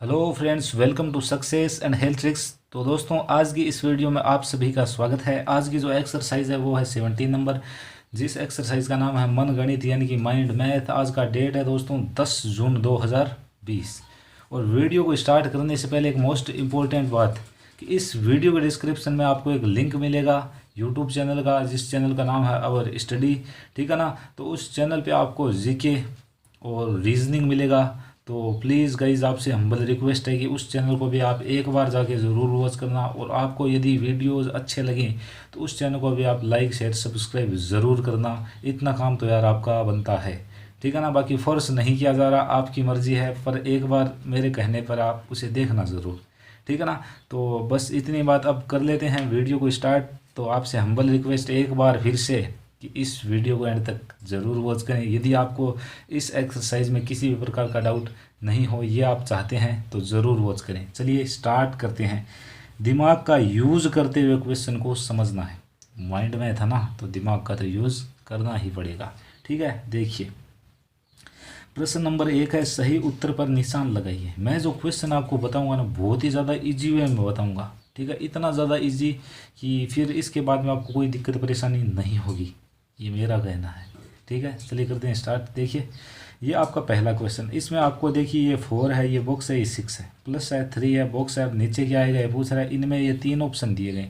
Hello friends, welcome to success and health tricks. तो दोस्तों, आज की इस वीडियो में आप सभी का स्वागत है। आज की जो एक्सरसाइज है वो है 17 नंबर, जिस एक्सरसाइज का नाम है मन गणित यानी कि माइंड मैथ। आज का डेट है दोस्तों 10 जून 2020। और वीडियो को स्टार्ट करने से पहले एक मोस्ट इम्पोर्टेंट बात कि इस वीडियो के डिस्क्रिप्शन में आपको एक लिंक मिलेगा यूट्यूब चैनल का, जिस चैनल का नाम है अवर स्टडी। ठीक है ना। तो उस चैनल पे आपको जीके और रीजनिंग मिलेगा। तो प्लीज़ गाइज, आपसे हम्बल रिक्वेस्ट है कि उस चैनल को भी आप एक बार जाके ज़रूर वॉच करना। और आपको यदि वीडियोस अच्छे लगें तो उस चैनल को भी आप लाइक शेयर सब्सक्राइब ज़रूर करना। इतना काम तो यार आपका बनता है। ठीक है ना। बाकी फोर्स नहीं किया जा रहा, आपकी मर्ज़ी है, पर एक बार मेरे कहने पर आप उसे देखना ज़रूर। ठीक है ना। तो बस इतनी बात अब कर लेते हैं वीडियो को स्टार्ट। तो आपसे हम्बल रिक्वेस्ट एक बार फिर से कि इस वीडियो को एंड तक ज़रूर वॉच करें। यदि आपको इस एक्सरसाइज में किसी भी प्रकार का डाउट नहीं हो, ये आप चाहते हैं, तो ज़रूर वॉच करें। चलिए स्टार्ट करते हैं। दिमाग का यूज़ करते हुए क्वेश्चन को समझना है। माइंड में था ना, तो दिमाग का तो यूज़ करना ही पड़ेगा। ठीक है, देखिए प्रश्न नंबर 1 है, सही उत्तर पर निशान लगाइए। मैं जो क्वेश्चन आपको बताऊंगा ना, बहुत ही ज़्यादा इजी वे में बताऊंगा। ठीक है, इतना ज़्यादा इजी कि फिर इसके बाद में आपको कोई दिक्कत परेशानी नहीं होगी, ये मेरा कहना है। ठीक है, चलिए करते हैं स्टार्ट। देखिए ये आपका पहला क्वेश्चन, इसमें आपको देखिए ये 4 है, ये बॉक्स है, ये 6 है, प्लस है 3 है, बॉक्स है। अब नीचे क्या आएगा ये पूछ रहा है। इनमें ये 3 ऑप्शन दिए गए,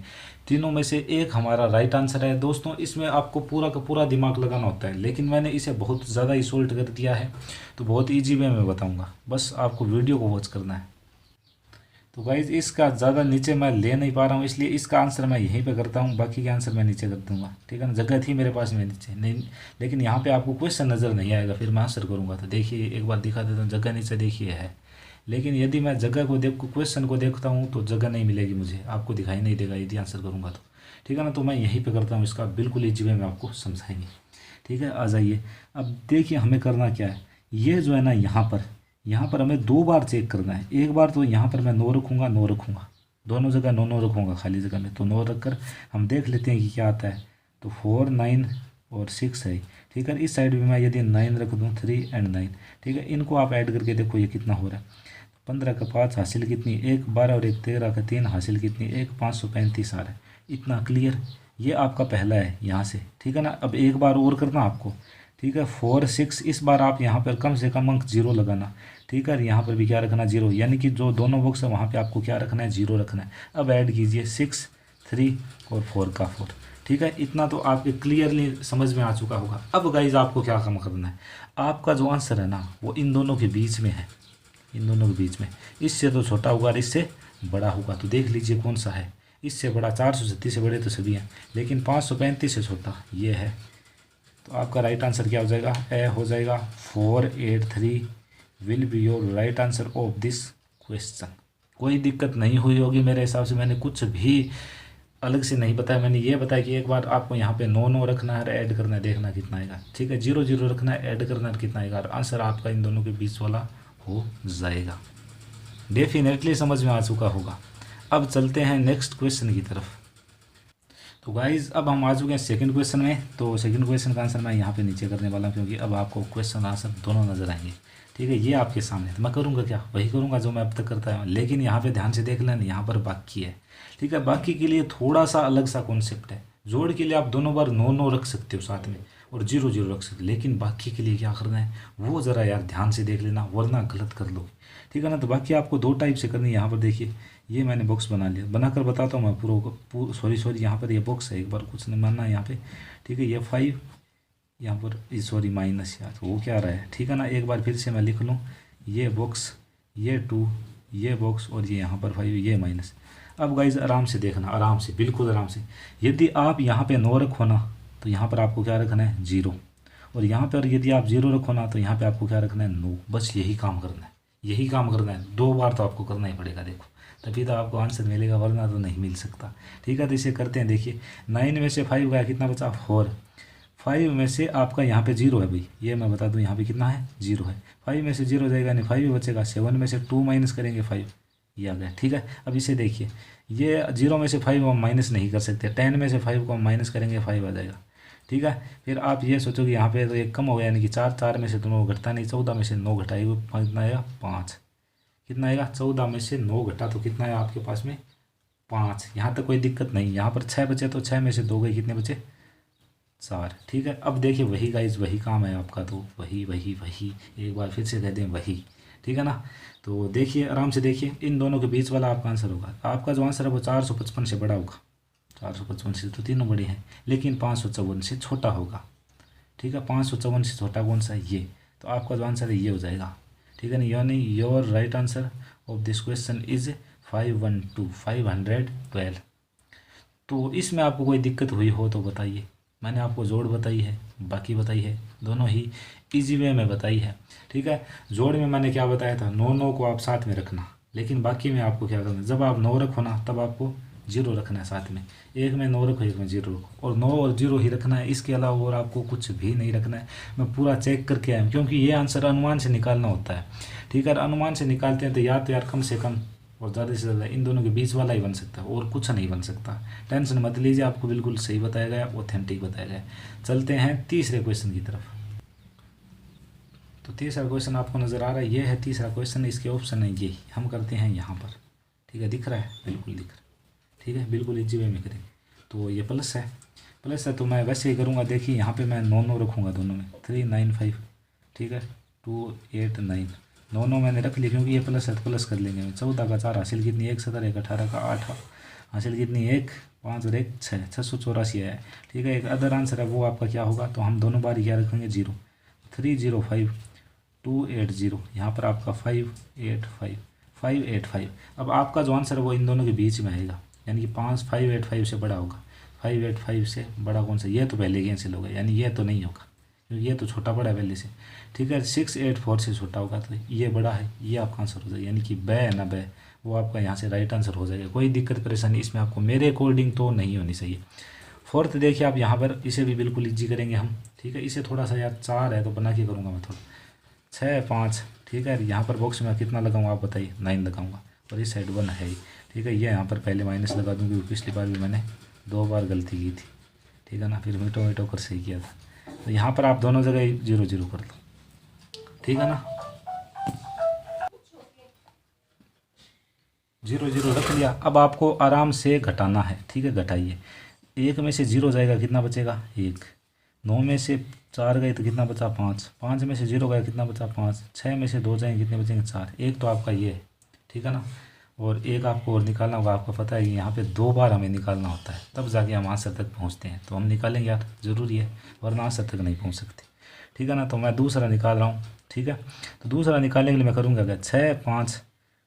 तीनों में से एक हमारा राइट आंसर है। दोस्तों इसमें आपको पूरा का पूरा दिमाग लगाना होता है, लेकिन मैंने इसे बहुत ज़्यादा ही सॉल्ट कर दिया है, तो बहुत ईजी वे में बताऊँगा। बस आपको वीडियो को वॉच करना है। तो गाइज इसका ज़्यादा नीचे मैं ले नहीं पा रहा हूँ, इसलिए इसका आंसर मैं यहीं पे करता हूँ, बाकी के आंसर मैं नीचे कर दूंगा। ठीक है ना, जगह थी मेरे पास में नीचे नहीं, लेकिन यहाँ पे आपको क्वेश्चन नज़र नहीं आएगा, फिर मैं आंसर करूँगा। तो देखिए एक बार दिखा देता हूँ, जगह नीचे देखिए है। लेकिन यदि मैं जगह को क्वेश्चन को देखता हूँ तो जगह नहीं मिलेगी मुझे, आपको दिखाई नहीं देगा यदि आंसर करूँगा तो। ठीक है ना, तो मैं यहीं पर करता हूँ, इसका बिल्कुल ईजी वे में आपको समझाएंगे। ठीक है, आ जाइए। अब देखिए हमें करना क्या है। ये जो है ना, यहाँ पर हमें 2 बार चेक करना है। एक बार तो यहाँ पर मैं 9 रखूँगा, 9 रखूँगा, दोनों जगह 9 9 रखूँगा खाली जगह में। तो 9 रख कर हम देख लेते हैं कि क्या आता है। तो 4 9 और 6 है। ठीक है, इस साइड भी मैं यदि 9 रख दूँ, 3 एंड 9। ठीक है, इनको आप ऐड करके देखो ये कितना हो रहा है। 15 का 5 हासिल कितनी, 1 12 और 1 13 का 3 हासिल कितनी, 1 535 आ रहा है। इतना क्लियर, ये आपका पहला है यहाँ से। ठीक है ना। अब एक बार और करना आपको। ठीक है, 4 6, इस बार आप यहाँ पर कम से कम अंक 0 लगाना। ठीक है, यहाँ पर भी क्या रखना, 0, यानी कि जो दोनों बॉक्स है वहाँ पे आपको क्या रखना है, 0 रखना है। अब ऐड कीजिए 6 3 और 4 का 4। ठीक है, इतना तो आपके क्लियरली समझ में आ चुका होगा। अब गाइज आपको क्या काम करना है, आपका जो आंसर है ना वो इन दोनों के बीच में है, इन दोनों के बीच में। इससे तो छोटा होगा और इससे बड़ा होगा, तो देख लीजिए कौन सा है। इससे बड़ा 436 से बड़े तो सभी हैं, लेकिन 535 से छोटा ये है। तो आपका राइट आंसर क्या हो जाएगा, ए हो जाएगा। 483 will be your right answer of this question. कोई दिक्कत नहीं हुई होगी मेरे हिसाब से, मैंने कुछ भी अलग से नहीं बताया। मैंने ये बताया कि एक बार आपको यहाँ पे 9 9 रखना है, ऐड करना है, देखना कितना आएगा। ठीक है, 0 0 रखना है, ऐड करना है, कितना आएगा। आंसर आपका इन दोनों के बीच वाला हो जाएगा। डेफिनेटली समझ में आ चुका होगा। अब चलते हैं नेक्स्ट क्वेश्चन की तरफ। तो गाइज अब हम आ चुके हैं सेकंड क्वेश्चन में। तो सेकंड क्वेश्चन का आंसर मैं यहाँ पे नीचे करने वाला हूँ, क्योंकि अब आपको क्वेश्चन आंसर दोनों नजर आएंगे। ठीक है, ये आपके सामने, तो मैं करूँगा क्या, वही करूँगा जो मैं अब तक करता हूँ, लेकिन यहाँ पे ध्यान से देख लेना, यहाँ पर बाकी है। ठीक है, बाकी के लिए थोड़ा सा अलग सा कॉन्सेप्ट है। जोड़ के लिए आप दोनों बार 9 9 रख सकते हो साथ में, और 0 0 रख सकते हो, लेकिन बाकी के लिए क्या करना है वो ज़रा यार ध्यान से देख लेना, वरना गलत कर लोगे। ठीक है ना। तो बाकी आपको 2 टाइप से करनी है। यहाँ पर देखिए ये मैंने बॉक्स बना लिया, बनाकर बताता हूँ मैं पूरा सॉरी यहाँ पर ये बॉक्स है, एक बार कुछ नहीं मानना यहाँ पे। ठीक है, ये 5 यहाँ पर, सॉरी माइनस, यार वो क्या रहा है। ठीक है ना, एक बार फिर से मैं लिख लूँ, ये बॉक्स, ये 2, ये बॉक्स, और ये यहाँ पर 5, ये माइनस। अब गाइज आराम से देखना, आराम से, बिल्कुल आराम से। यदि आप यहाँ पे 9 रखो ना, तो यहाँ पर आपको क्या रखना है, 0। और यहाँ पर यदि आप 0 रखो ना, तो यहाँ पे आपको क्या रखना है, 9। बस यही काम करना है, यही काम करना है। 2 बार तो आपको करना ही पड़ेगा, देखो तभी तो आपको आंसर मिलेगा, वरना तो नहीं मिल सकता। ठीक है, तो इसे करते हैं। देखिए 9 में से 5 गया, कितना बचा, 4। 5 में से आपका यहाँ पे 0 है भाई, ये मैं बता दूँ, यहाँ पे कितना है, 0 है। 5 में से 0 जाएगा, यानी 5 ही बचेगा। 7 में से 2 माइनस करेंगे 5, ये आ गया। ठीक है, अब इसे देखिए, ये 0 में से 5 हम माइनस नहीं कर सकते, 10 में से 5 को हम माइनस करेंगे, 5 आ जाएगा। ठीक है, फिर आप ये सोचो कि यहाँ पे तो एक कम हो गया, यानी कि 4 4 में से तो 9 घटता नहीं, 14 में से 9 घटाएगा, कितना आएगा, 5। कितना आएगा, 14 में से 9 घटा तो कितना है आपके पास में 5। यहाँ तक कोई दिक्कत नहीं। यहाँ पर 6 बचे तो 6 में से 2 गए, कितने बचे 4। ठीक है, अब देखिए वही गाइज वही काम है आपका, तो वही वही वही एक बार फिर से कह दें वही। ठीक है ना, तो देखिए आराम से देखिए, इन दोनों के बीच वाला आपका आंसर होगा। आपका जो आंसर है वो 455 से बड़ा होगा। 455 से तो तीनों बड़े हैं, लेकिन 554 से छोटा होगा। ठीक है, 554 से छोटा कौन सा है, ये। तो आपका जो आंसर है ये हो जाएगा। ठीक है ना, यानी your right answer of this question is 512। तो इसमें आपको कोई दिक्कत हुई हो तो बताइए। मैंने आपको जोड़ बताई है, बाकी बताई है, दोनों ही इजी वे में बताई है। ठीक है, जोड़ में मैंने क्या बताया था, 9 को आप साथ में रखना, लेकिन बाकी में आपको क्या करना, जब आप 9 रखो ना तब आपको 0 रखना है साथ में। एक में 9 रखो, एक में 0 रखो, और 9 और 0 ही रखना है, इसके अलावा और आपको कुछ भी नहीं रखना है। मैं पूरा चेक करके आया हूँ, क्योंकि ये आंसर अनुमान से निकालना होता है। ठीक है, अनुमान से निकालते हैं तो या तो यार कम से कम और ज़्यादा से ज़्यादा इन दोनों के बीच वाला ही बन सकता है, और कुछ नहीं बन सकता। टेंशन मत लीजिए, आपको बिल्कुल सही बताया गया, ऑथेंटिक बताया गया। चलते हैं तीसरे क्वेश्चन की तरफ। तो तीसरा क्वेश्चन आपको नज़र आ रहा है, ये है तीसरा क्वेश्चन। इसके ऑप्शन है ये, हम करते हैं यहाँ पर। ठीक है, दिख रहा है, बिल्कुल दिख रहा है। ठीक है, बिल्कुल इजी वे में करेंगे। तो ये प्लस है तो मैं वैसे ही करूँगा। देखिए यहाँ पे मैं 9 रखूँगा दोनों में, 395। ठीक है, 289, 9 मैंने रख लिया, क्योंकि ये प्लस है तो प्लस कर लेंगे। 14 का 4 हासिल कितनी, 1 17, 1 18 का 8 हासिल कितनी, 1 5 और 1 6, 684 है। ठीक है, एक अदर आंसर है वो आपका क्या होगा, तो हम दोनों बार क्या रखेंगे 0, 305 280। यहाँ पर आपका 585। अब आपका जो आंसर है वो इन दोनों के बीच में आएगा, यानी कि 585 से बड़ा होगा। 585 से बड़ा कौन सा, ये तो पहले कैंसिल होगा, यानी ये तो नहीं होगा, क्योंकि ये तो छोटा बड़ा है पहले से। ठीक है, 684 से छोटा होगा तो ये बड़ा है, ये आपका आंसर हो जाएगा। यानी कि बै ना बै, वो आपका यहाँ से राइट आंसर हो जाएगा। कोई दिक्कत परेशानी इसमें आपको मेरे अकॉर्डिंग तो नहीं होनी चाहिए। फोर्थ देखिए आप यहाँ पर, इसे भी बिल्कुल ईजी करेंगे हम। ठीक है, इसे थोड़ा सा यार 4 है तो बना के करूँगा मैं थोड़ा, 6 5। ठीक है, यहाँ पर बॉक्स में कितना लगाऊंगा आप बताइए, 9 लगाऊंगा, और इस साइड 1 है ही। ठीक है, ये यहाँ पर पहले माइनस लगा दूँगी, पिछली बार भी मैंने 2 बार गलती की थी। ठीक है ना, फिर मीटो कर सही किया था। तो यहाँ पर आप दोनों जगह 0 0 कर लो। ठीक है ना, 0 0 रख लिया। अब आपको आराम से घटाना है। ठीक है, घटाइए। 1 में से 0 जाएगा, कितना बचेगा 1। 9 में से 4 गए तो कितना बचा 5। 5 में से 0 गया, कितना बचा 5। 6 में से 2 जाएंगे, कितने बचेंगे 4। एक तो आपका ये है। ठीक है ना, और एक आपको और निकालना होगा। आपको पता है कि यहाँ पे 2 बार हमें निकालना होता है, तब जाके हम आंसर तक पहुँचते हैं। तो हम निकालेंगे यार, ज़रूरी है, वरना आंसर तक नहीं पहुँच सकते। ठीक है ना, तो मैं दूसरा निकाल रहा हूँ। ठीक है, तो दूसरा निकालने के लिए मैं करूँगा क्या, 6 5।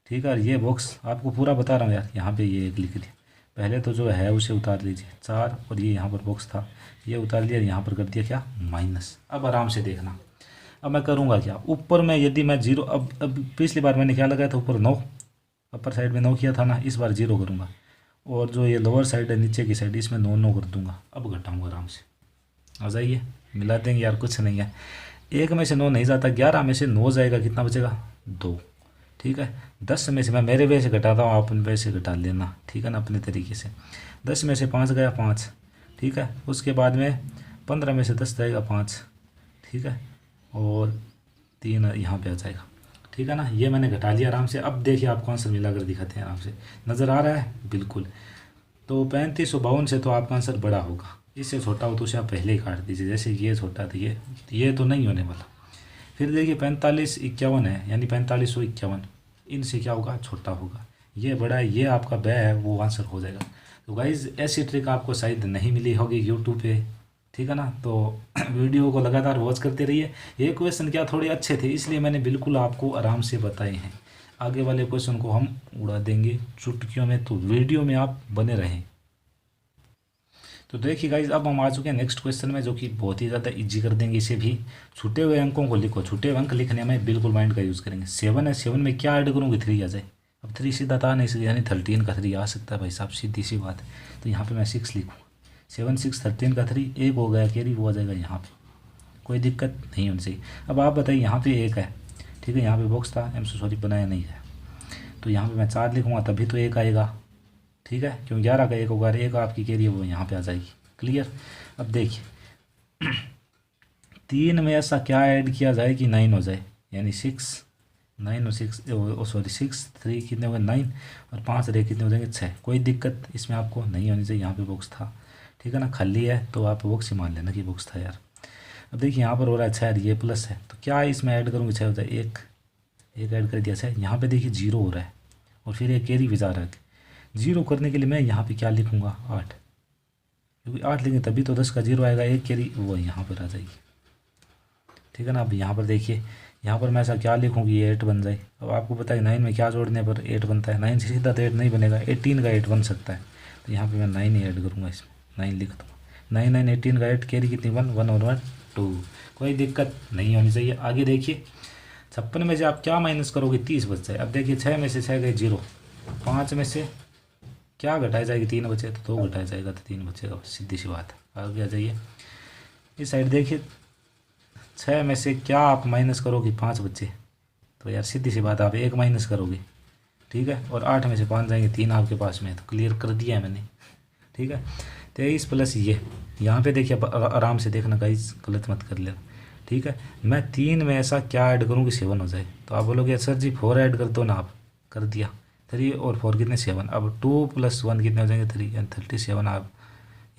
ठीक है, ये बॉक्स आपको पूरा बता रहा हूँ यार, यहाँ पे ये एक लिख लिया। पहले तो जो है उसे उतार लीजिए 4, और ये यहाँ पर बॉक्स था ये उतार लिया, यहाँ पर कर दिया क्या माइनस। अब आराम से देखना, अब मैं करूँगा क्या, ऊपर में यदि मैं 0, अब पिछली बार मैंने क्या लगाया था ऊपर 9, अपर साइड में 9 किया था ना, इस बार 0 करूँगा, और जो ये लोअर साइड है नीचे की साइड, इसमें 9 9 कर दूँगा। अब घटाऊँगा आराम से, आ जाइए मिला देंगे यार, कुछ नहीं है। 1 में से 9 नहीं जाता, 11 में से 9 जाएगा, कितना बचेगा 2। ठीक है, 10 में से, मैं मेरे वे से घटाता हूँ, आप अपने वे से घटा लेना। ठीक है ना, अपने तरीके से। 10 में से 5 गया 5। ठीक है, उसके बाद में 15 में से 10 जाएगा 5। ठीक है, और 3 यहाँ पे आ जाएगा। ठीक है ना, ये मैंने घटा लिया आराम से। अब देखिए आपको आंसर मिलाकर दिखाते हैं, आराम से नज़र आ रहा है बिल्कुल। तो 3552 से तो आपका आंसर बड़ा होगा, इससे छोटा हो तो उसे आप पहले ही काट दीजिए। जैसे ये छोटा था, ये तो नहीं होने वाला। फिर देखिए 4551 है, यानी 4551, इनसे क्या होगा, छोटा होगा। ये बड़ा है, ये आपका बै है, वो आंसर हो जाएगा। तो गाइज़ ऐसी ट्रिक आपको शायद नहीं मिली होगी यूट्यूब पे। ठीक है ना, तो वीडियो को लगातार वॉच करते रहिए। ये क्वेश्चन क्या थोड़े अच्छे थे, इसलिए मैंने बिल्कुल आपको आराम से बताए हैं। आगे वाले क्वेश्चन को हम उड़ा देंगे चुटकियों में, तो वीडियो में आप बने रहें। तो देखिए गाइज, अब हम आ चुके हैं नेक्स्ट क्वेश्चन में, जो कि बहुत ही ज़्यादा इजी कर देंगे इसे भी। छूटे हुए अंकों को लिखो, छूटे हुए अंक लिखने में बिल्कुल माइंड का यूज़ करेंगे। 7 है, 7 में क्या ऐड करूँगी, 3 आ जाए। अब 3 सीधा था नहीं सकता, यानी 13 का 3 आ सकता है भाई साहब, सीधी सी बात है। तो यहाँ पे मैं 6 लिखूँगा, 7 6 13 का 3, एक हो गया कैरी, वो आ जाएगा यहाँ पे, कोई दिक्कत नहीं होनी चाहिए। अब आप बताइए, यहाँ पे 1 है। ठीक है, यहाँ पे बॉक्स था, सॉरी बनाया नहीं है, तो यहाँ पे मैं 4 लिखूँगा, तभी तो 1 आएगा। ठीक है, क्यों 11 का 1 होगा, 1 आपकी कैरी है वो यहाँ पे आ जाएगी। क्लियर। अब देखिए 3 में ऐसा क्या ऐड किया जाए कि 9 हो जाए, यानी 6 9 और 6 सॉरी 6 3 कितने हो गए 9 और 5 रहे कितने हो जाएंगे 6। कोई दिक्कत इसमें आपको नहीं होनी चाहिए। यहाँ पे बॉक्स था, ठीक है ना, खाली है तो आप बॉक्स ही मान लेना कि बॉक्स था यार। अब देखिए यहाँ पर हो रहा है 6 ये प्लस है, तो क्या इसमें ऐड करूँगी 6 होता है एक ऐड कर दिया 6। यहाँ पे देखिए 0 हो रहा है और फिर एक कैरी भी जा रहा है। 0 करने के लिए मैं यहाँ पे क्या लिखूँगा 8, क्योंकि 8 लिखेंगे तभी तो 10 का 0 आएगा। एक कैरी वो यहाँ पर आ जाएगी, ठीक है ना। अब यहाँ पर देखिए यहाँ पर मैं ऐसा क्या लिखूँ कि ये 8 बन जाए। अब आपको पता है 9 में क्या जोड़ने पर 8 बनता है, 9 से सीधा तो 8 नहीं बनेगा, 18 का 8 बन सकता है। तो यहाँ पे मैं 9 ही ऐड करूँगा, इसमें 9 लिख दूँगा। 9 9 18 का 8 कैरी कितनी 1 1 और 1 2। कोई दिक्कत नहीं होनी चाहिए। आगे देखिए 56 में से आप क्या माइनस करोगे 30 बच जाए। अब देखिए 6 में से 6 गए 0, 5 में से क्या घटाई जाएगी 3 बचे तो 2 घटाया जाएगा तो 3 बचेगा, सीधी सी बात है। आगे आ जाइए इस साइड देखिए 6 में से क्या आप माइनस करोगे 5 बच्चे, तो यार सीधी सी बात आप 1 माइनस करोगे, ठीक है। और 8 में से 5 जाएंगे 3 आपके पास में, तो क्लियर कर दिया है मैंने, ठीक है। 23 प्लस ये यहाँ पे देखिए आराम से देखना गाइस, गलत मत कर लेना, ठीक है। मैं 3 में ऐसा क्या ऐड करूँ कि 7 हो जाए, तो आप बोलोगे सर जी 4 ऐड कर दो ना, आप कर दिया 3 और 4 कितने 7। अब 2 + 1 कितने हो जाएंगे 3 यानी 37। आप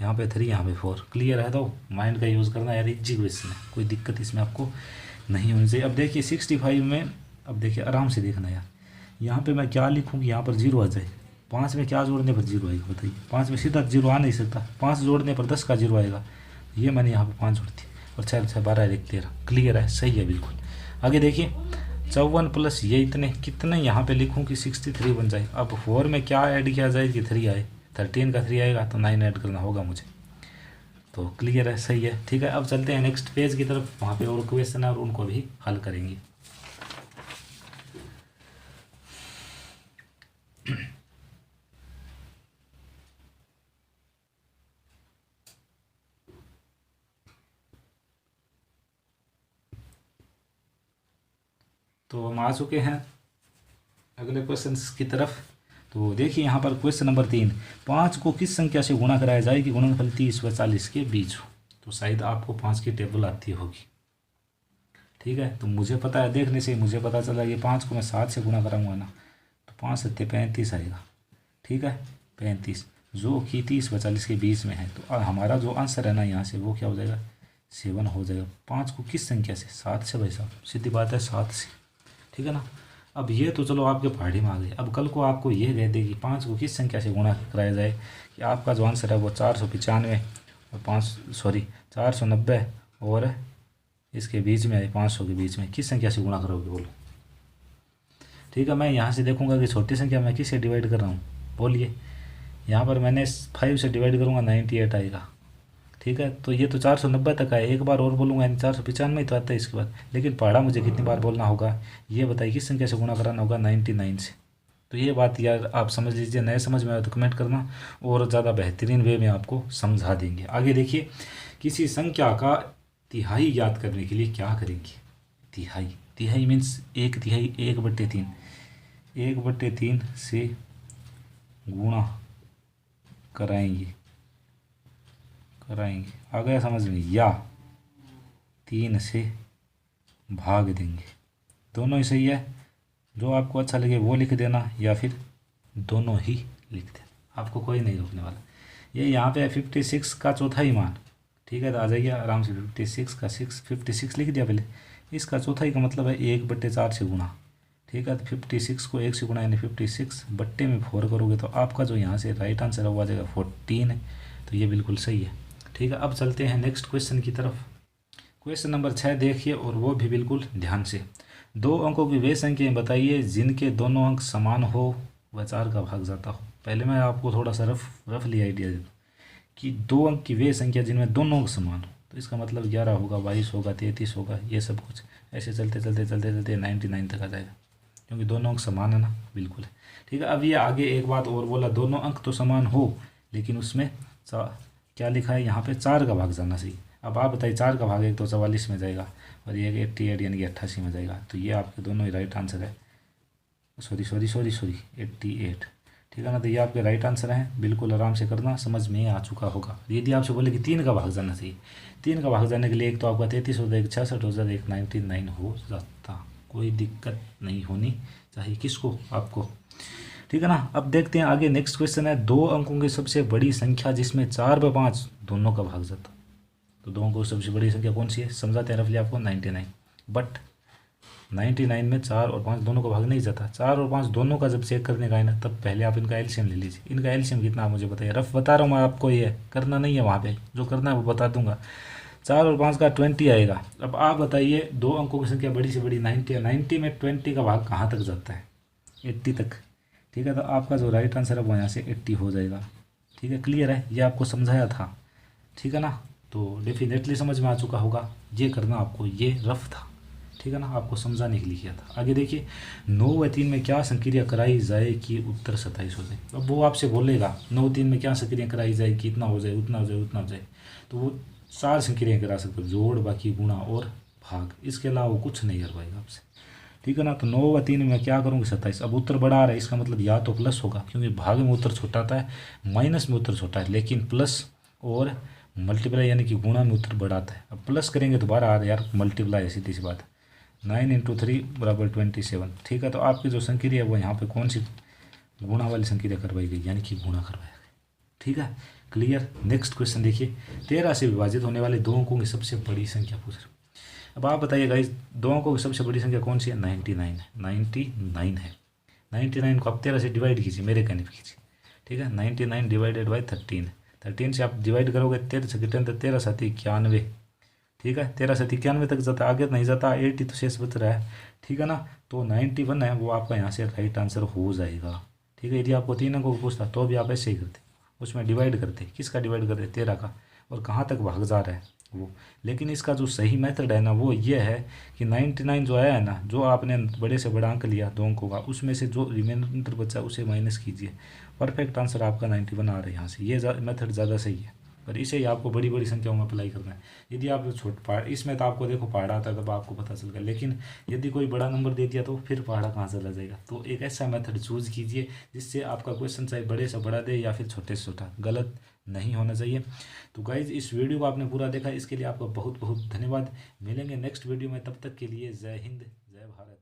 यहाँ पे 3 यहाँ पे 4, क्लियर है। तो माइंड का यूज़ करना यार, इजी क्वेश्चन है, कोई दिक्कत इसमें आपको नहीं होनी चाहिए। अब देखिए 65 में, अब देखिए आराम से देखना यार, यहाँ पे मैं क्या लिखूँ कि यहाँ पर 0 आ जाए। 5 में क्या जोड़ने पर 0 आएगा बताइए, 5 में सीधा 0 आ नहीं सकता, 5 जोड़ने पर 10 का 0 आएगा। ये मैंने यहाँ पे 5 जोड़ दी और 4 6 12 1 13, क्लियर है, सही है बिल्कुल। आगे देखिए 54 प्लस ये इतने कितने यहाँ पे लिखूँ कि 63 बन जाए। अब 4 में क्या ऐड किया जाए कि 3 आए, 13 का 3 आएगा तो 9 ऐड करना होगा मुझे, तो क्लियर है, सही है, ठीक है। अब चलते हैं नेक्स्ट पेज की तरफ, वहाँ पे और क्वेश्चन है और उनको भी हल करेंगे। तो हम आ चुके हैं अगले क्वेश्चन की तरफ। तो देखिए यहाँ पर क्वेश्चन नंबर 3, 5 को किस संख्या से गुणा कराया जाए कि गुणनफल 30 व 40 के बीच हो। तो शायद आपको 5 की टेबल आती होगी, ठीक है। तो मुझे पता है, देखने से मुझे पता चला कि 5 को मैं 7 से गुणा कराऊंगा ना, तो 5 7 35 आएगा, ठीक है 35, जो कि 30 व 40 के बीच में है। तो हमारा जो आंसर है ना यहाँ से वो क्या हो जाएगा 7 हो जाएगा। 5 को किस संख्या से, 7 से भाई साहब, सीधी बात है 7 से, ठीक है ना। अब ये तो चलो आपके पहाड़ी में आ गए। अब कल को आपको ये कह दे कि 5 को किस संख्या से गुणा कराया जाए, कि आपका जो आंसर है वो 495 और 490 और इसके बीच में है 500 के बीच में, किस संख्या से गुणा करोगे बोलो। ठीक है, मैं यहाँ से देखूंगा कि छोटी संख्या मैं किससे डिवाइड कर रहा हूँ, बोलिए। यहाँ पर मैंने 5 से डिवाइड करूँगा 98 आएगा, ठीक है। तो ये तो 490 तक है, एक बार और बोलूँगा यानी 495 तो आता है इसके बाद। लेकिन पढ़ा मुझे कितनी बार बोलना होगा ये बताइए, किस संख्या से गुणा कराना होगा 99 से। तो ये बात यार आप समझ लीजिए, नए समझ में आए तो कमेंट करना, और ज़्यादा बेहतरीन वे में आपको समझा देंगे। आगे देखिए, किसी संख्या का तिहाई ज्ञात करने के लिए क्या करेंगे। तिहाई, तिहाई मीन्स 1/3, 1/3, 1/3 से गुणा कराएंगे, आ गया समझ में, या 3 से भाग देंगे। दोनों ही सही है, जो आपको अच्छा लगे वो लिख देना, या फिर दोनों ही लिख देना, आपको कोई नहीं रोकने वाला। ये यहाँ पे 56 का चौथाई मान, ठीक है। तो आ जाइए आराम से, 56 का 56 लिख दिया पहले, इसका चौथाई का मतलब है 1/4 से गुणा, ठीक है। तो 56 को 1 से गुणा यानी 56 बट्टे में 4 करोगे तो आपका जो यहाँ से राइट आंसर है वो आ जाएगा 14। तो ये बिल्कुल सही है, ठीक है। अब चलते हैं नेक्स्ट क्वेश्चन की तरफ। क्वेश्चन नंबर 6 देखिए, और वो भी बिल्कुल ध्यान से। 2 अंकों की वे संख्याएं बताइए जिनके दोनों अंक समान हो व 4 का भाग जाता हो। पहले मैं आपको थोड़ा सा रफली आइडिया दे दूँ कि 2 अंक की वे संख्या जिनमें दोनों अंक समान हो, तो इसका मतलब 11 होगा, 22 होगा, 33 होगा, ये सब कुछ ऐसे चलते चलते चलते चलते 99 तक आ जाएगा, क्योंकि दोनों अंक समान है ना, बिल्कुल है, ठीक है। अब ये आगे एक बात और बोला, दोनों अंक तो समान हो लेकिन उसमें क्या लिखा है यहाँ पे 4 का भाग जाना चाहिए। अब आप बताइए 4 का भाग एक तो 44 में जाएगा और ये 88 यानी कि 88 में जाएगा, तो ये आपके दोनों ही राइट आंसर है। सॉरी 88, ठीक है ना। तो ये आपके राइट आंसर हैं, बिल्कुल आराम से करना, समझ में आ चुका होगा। यदि आपसे बोले कि 3 का भाग जाना चाहिए, 3 का भाग जाने के लिए एक तो आपका 33 हो जाएगा, 66 हो जाएगा, एक 99 हो जाता। कोई दिक्कत नहीं होनी चाहिए। किसको? आपको। ठीक है ना। अब देखते हैं आगे। नेक्स्ट क्वेश्चन है 2 अंकों की सबसे बड़ी संख्या जिसमें 4 व 5 दोनों का भाग जाता। तो 2 अंकों की सबसे बड़ी संख्या कौन सी है? समझाते हैं रफली आपको। 99। बट 99 में 4 और 5 दोनों का भाग नहीं जाता। 4 और 5 दोनों का जब चेक करने का है ना, तब पहले आप इनका एलसीएम ले लीजिए। इनका एलसीएम कितना आप मुझे बताइए। रफ बता रहा हूँ मैं आपको, ये करना नहीं है, वहाँ पे जो करना है वो बता दूंगा। 4 और 5 का 20 आएगा। अब आप बताइए 2 अंकों की संख्या बड़ी से बड़ी 90 है। 90 में 20 का भाग कहाँ तक जाता है? 80 तक। ठीक है, तो आपका जो राइट आंसर है वो यहाँ से 80 हो जाएगा। ठीक है, क्लियर है? ये आपको समझाया था। ठीक है ना। तो डेफिनेटली समझ में आ चुका होगा। ये करना आपको, ये रफ था। ठीक है ना, आपको समझाने के लिए किया था। आगे देखिए 9 व 3 में क्या संक्रिया कराई जाए कि उत्तर 27 हो जाए। अब वो आपसे बोलेगा 9 3 में क्या संक्रिया कराई जाए कि इतना हो जाए, उतना हो जाए, उतना हो जाए। तो वो 4 संक्रियाएँ करा सकते हो, जोड़, बाकी, गुणा और भाग। इसके अलावा वो कुछ नहीं करवाएगा आपसे। ठीक है ना। तो 9 व 3 में क्या करूँगी? 27। अब उत्तर बड़ा आ रहा है, इसका मतलब या तो प्लस होगा, क्योंकि भाग में उत्तर छोटा आता है, माइनस में उत्तर छोटा है, लेकिन प्लस और मल्टीप्लाई यानी कि गुणा में उत्तर बड़ा आता है। अब प्लस करेंगे तो बारह आ रहा है यार, मल्टीप्लाई है, सीधी सी बात। 9 × 3 = 27। ठीक है, तो आपकी जो संक्रिया है वो यहाँ पे कौन सी गुणा वाली संक्रिया करवाई गई, यानी कि गुणा करवाया गया। ठीक है, क्लियर। नेक्स्ट क्वेश्चन देखिए 13 से विभाजित होने वाले 2 अंकों की सबसे बड़ी संख्या पूछ रहे। अब आप बताइए गाइस, 2 अंकों की सबसे बड़ी संख्या कौन सी है? 99 है। 99 है। 99 को आप 13 से डिवाइड कीजिए, मेरे कहने पर कीजिए। ठीक है, 99 / 13। 13 से आप डिवाइड करोगे, 13 से 13 7 91। ठीक है, 13 से 91 तक जाता है, आगे नहीं जाता। 80 तो शेष बच रहा है। ठीक है ना। तो 91 है वो आपका यहाँ से राइट आंसर हो जाएगा। ठीक है, यदि आपको 3 अंकों को पूछता तो भी आप ऐसे ही करते, उसमें डिवाइड करते। किसका डिवाइड करते? 13 का। और कहाँ तक भाग जा रहा है वो। लेकिन इसका जो सही मेथड है ना वो ये है कि 99 जो आया है ना, जो आपने बड़े से बड़ा अंक लिया 2 अंकों का, उसमें से जो रिमाइंडर बचा उसे माइनस कीजिए। परफेक्ट आंसर आपका 91 आ रहा है यहाँ से। ये मेथड ज़्यादा सही है, पर इसे ही आपको बड़ी बड़ी संख्याओं में अप्लाई करना है। यदि आप इसमें तो आपको देखो पहाड़ा आता है, तब आपको पता चल गया। लेकिन यदि कोई बड़ा नंबर दे दिया तो फिर पहाड़ा कहाँ चला जाएगा। तो एक ऐसा मेथड चूज कीजिए जिससे आपका क्वेश्चन चाहे बड़े से बड़ा दे या फिर छोटे से छोटा, गलत नहीं होना चाहिए। तो गाइज इस वीडियो को आपने पूरा देखा, इसके लिए आपका बहुत बहुत धन्यवाद। मिलेंगे नेक्स्ट वीडियो में, तब तक के लिए जय हिंद, जय भारत।